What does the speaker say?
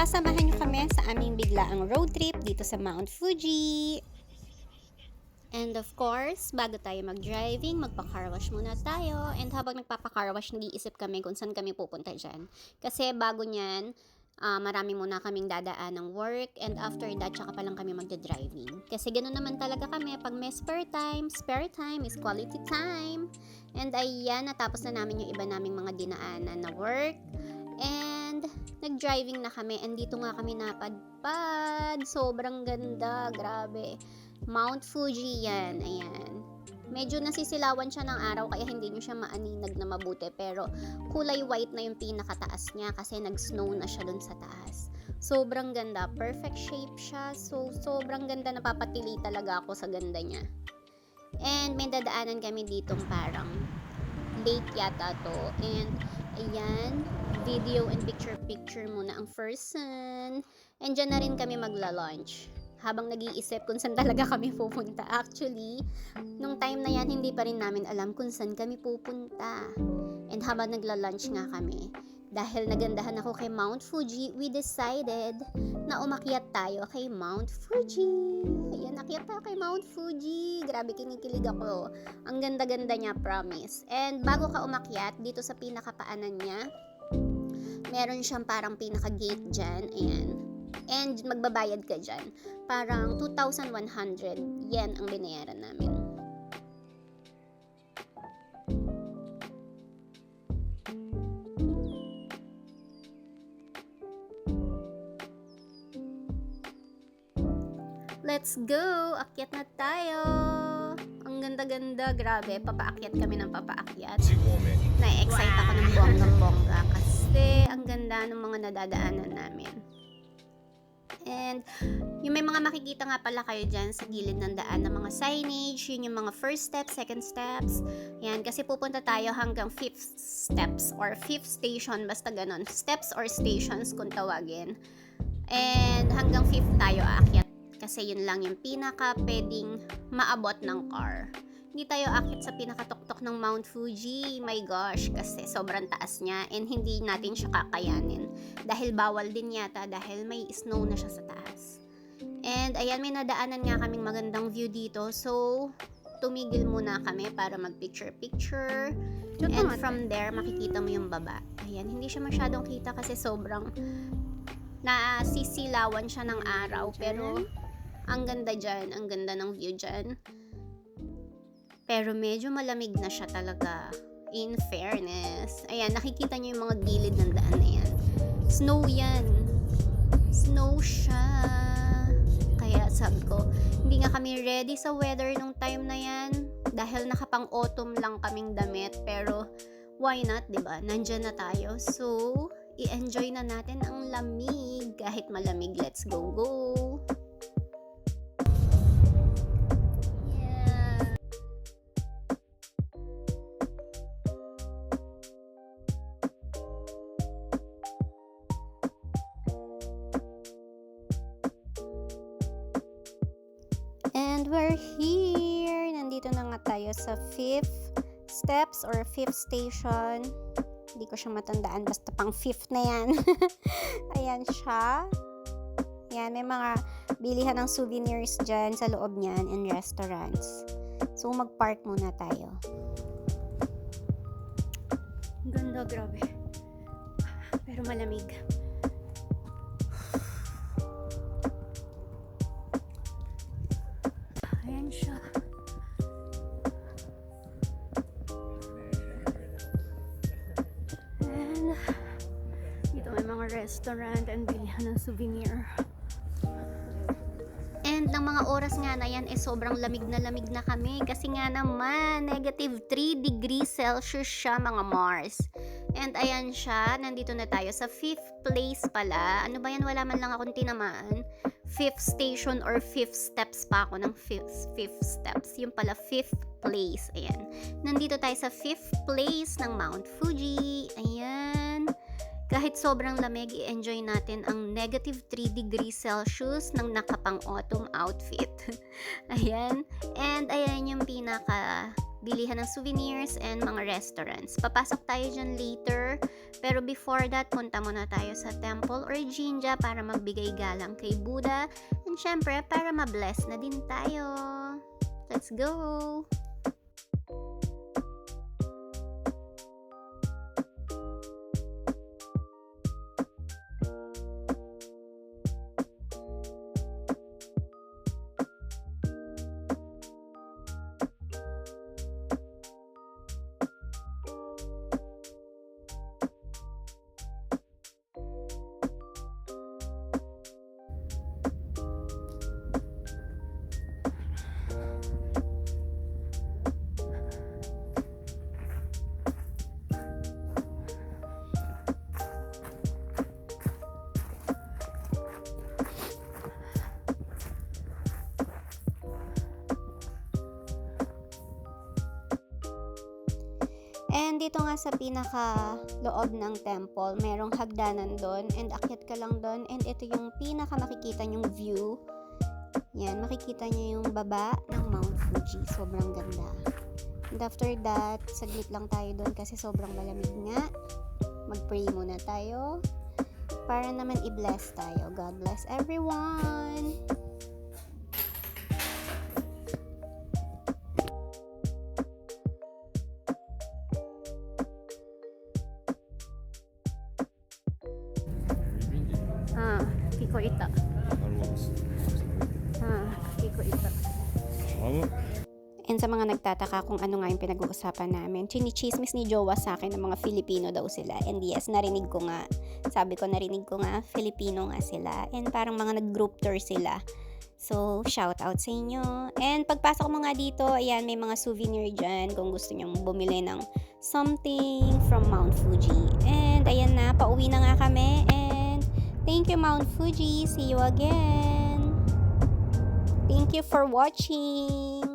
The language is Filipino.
sasamahan nyo kami sa aming biglaang road trip dito sa Mount Fuji. And of course, bago tayo mag-driving, magpa-car wash muna tayo. And habang nagpapa-car wash, nag-iisip kami kung saan kami pupunta dyan. Kasi bago nyan, marami muna kaming dadaan ng work. And after that, tsaka pa lang kami magda-driving. Kasi ganoon naman talaga kami. Pag may spare time is quality time. And ayan, natapos na namin yung iba naming mga dinaanan na work. And nag-driving na kami. And dito nga kami napadpad. Sobrang ganda. Grabe. Mount Fuji yan. Ayan. Medyo nasisilawan siya ng araw kaya hindi nyo siya maaninag na mabuti. Pero kulay white na yung pinakataas niya kasi nag-snow na siya dun sa taas. Sobrang ganda. Perfect shape siya. So, sobrang ganda. Napapatili talaga ako sa ganda niya. And may dadaanan kami ditong parang lake yata to. And ayan, video and picture muna ang first sun. And dyan na rin kami magla-lunch. Habang nag-iisip kung saan talaga kami pupunta. Actually, nung time na yan, hindi pa rin namin alam kung saan kami pupunta. And habang nagla-lunch nga kami, dahil nagandahan ako kay Mount Fuji, we decided na umakyat tayo kay Mount Fuji. Ayan, akyat tayo kay Mount Fuji. Grabe, kinikilig ako. Ang ganda-ganda niya, promise. And bago ka umakyat, dito sa pinakapaanan niya, meron siyang parang pinaka-gate dyan. Ayan. And magbabayad ka dyan. Parang 2,100 yen ang binayaran namin. Let's go! Akyat na tayo! Ang ganda-ganda. Grabe, papaakyat kami ng papaakyat. Na-excite ako ng bonggang-bongga kasi ang ganda ng mga nadadaanan namin. And yung may mga makikita nga pala kayo dyan sa gilid ng daan ng mga signage, yun yung mga first steps, second steps. Yan, kasi pupunta tayo hanggang 5th steps or 5th station, basta ganon. Steps or stations kung tawagin. And hanggang 5th tayo aakyat kasi yun lang yung pinaka pwedeng maabot ng car. Hindi tayo akit sa pinakatuktok ng Mount Fuji. My gosh, kasi sobrang taas niya and hindi natin siya kakayanin. Dahil bawal din yata dahil may snow na siya sa taas. And ayan, may nadaanan nga kaming magandang view dito. So, tumigil muna kami para mag-picture-picture. And from there, makikita mo yung baba. Ayan, hindi siya masyadong kita kasi sobrang nasisilawan siya ng araw. Pero, ang ganda dyan. Ang ganda ng view dyan. Pero medyo malamig na siya talaga. In fairness. Ayan, nakikita niyo yung mga gilid ng daan na yan. Snow yan. Snow siya. Kaya sabi ko, hindi nga kami ready sa weather nung time na yan. Dahil nakapang autumn lang kaming damit. Pero, why not, diba? Nandyan na tayo. So, i-enjoy na natin ang lamig. Kahit malamig, let's go. And we're here. Nandito na nga tayo sa 5th steps or 5th station. Hindi ko siya matandaan. Basta pang 5th na yan. Ayan siya. Ayan, may mga bilihan ng souvenirs dyan sa loob niyan and restaurants. So, mag-park muna tayo. Ang ganda, grabe. Pero malamig. Ayan siya. And dito may mga restaurant and bilihan ng souvenir. And ng mga oras nga na yan sobrang lamig na kami kasi nga naman -3 degrees Celsius siya, mga Mars. And ayan siya, nandito na tayo sa 5th place pala. Ano ba yan? Wala man lang akong tinamaan. 5th station or 5th steps pa ako ng 5th steps. Yung pala 5th place. Ayan. Nandito tayo sa 5th place ng Mount Fuji. Ayan. Kahit sobrang lamig, i-enjoy natin ang -3 degrees Celsius ng nakapang autumn outfit. Ayan. And ayan yung pinaka bilihan ng souvenirs and mga restaurants. Papasok tayo dyan later, pero before that, punta muna tayo sa temple or Jinja para magbigay galang kay Buddha, and syempre, para ma-bless na din tayo. Let's go! And dito nga sa pinaka loob ng temple, merong hagdanan doon and akyat ka lang doon, and ito yung pinaka makikita nyong view. Yan, makikita nyo yung baba ng Mount Fuji. Sobrang ganda. And after that, saglit lang tayo doon kasi sobrang malamig nga. Mag-pray muna tayo para naman i-bless tayo. God bless everyone! Kiko ita. Kiko ita. And sa mga nagtataka kung ano nga yung pinag-uusapan namin, chinichismis ni Jowa sa akin ng mga Filipino daw sila. And yes, narinig ko nga. Sabi ko, narinig ko nga, Filipino nga sila. And parang mga nag-group tour sila. So, shout out sa inyo. And pagpasok mo nga dito, ayan, may mga souvenir dyan kung gusto nyong bumili ng something from Mount Fuji. And ayan na, pauwi na nga kami. And thank you, Mount Fuji. See you again. Thank you for watching.